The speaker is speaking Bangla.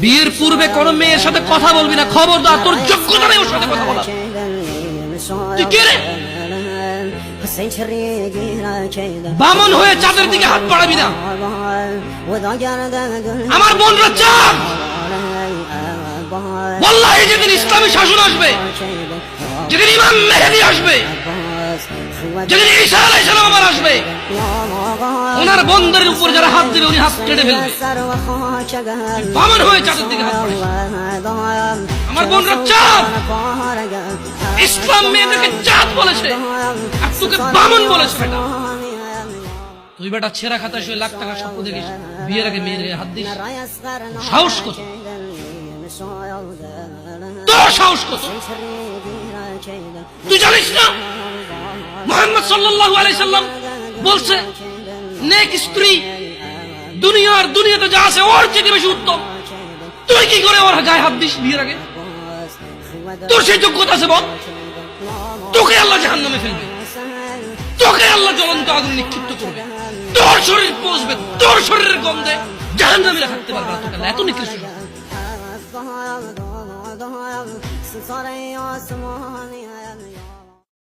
বিয়ের পূর্বে কোন মেয়ের সাথে কথা বলবি না, খবরদার, তোর যোগ্যতা নেই ওর সাথে কথা বলার। তুই কে রে? বামন হয়ে চাঁদের দিকে হাত বাড়াবি না। আমার বোনরা চাঁদ। ওয়াল্লাহি যেদিন ইসলামী শাসন আসবে, যেদিন ইমাম মেহেদী আসবে, যেদিন ঈসা আলাইহিস সালাম আবার আসবে, ওনার বন্দরের উপর যারা হাত দিবে উনি হাত কেটে ফেলবে। বামন হয়ে চাঁদের দিকে হাত বাড়াবি। আমার বোনরা চাঁদ। ইসলাম মেয়েদেরকে চাঁদ বলেছে আর তোকে বামন বলেছে। বেটা তুই বেটা ছেঁড়া খাতা শুয়ে লাখ টাকা স্বপ্ন দেখিস, বিয়ের আগে মেয়ের গায়ে হাত দিস। সাহস কত তোর, সাহস কত? তুই জানিস না মুহাম্মদ সাল্লাল্লাহু আলাইহি সাল্লাম বলছে নেক স্ত্রী দুনিয়াতে যা আছে ওর চেয়ে বেশি উত্তম। তুই কি করে ওর গায়ে হাত দিস বিয়ের আগে? তোর সেই যোগ্যতা আছে বল? তোকে আল্লাহ জাহান্নামে ফেলবে, তোকে আল্লাহ জ্বলন্ত আগুন নিক্ষিপ্ত করবে, তোর শরীর পচবে, তোর শরীরের গন্ধে জাহান্নামীরা থাকতে পারবে না। তোকে এত নিকৃষ্ট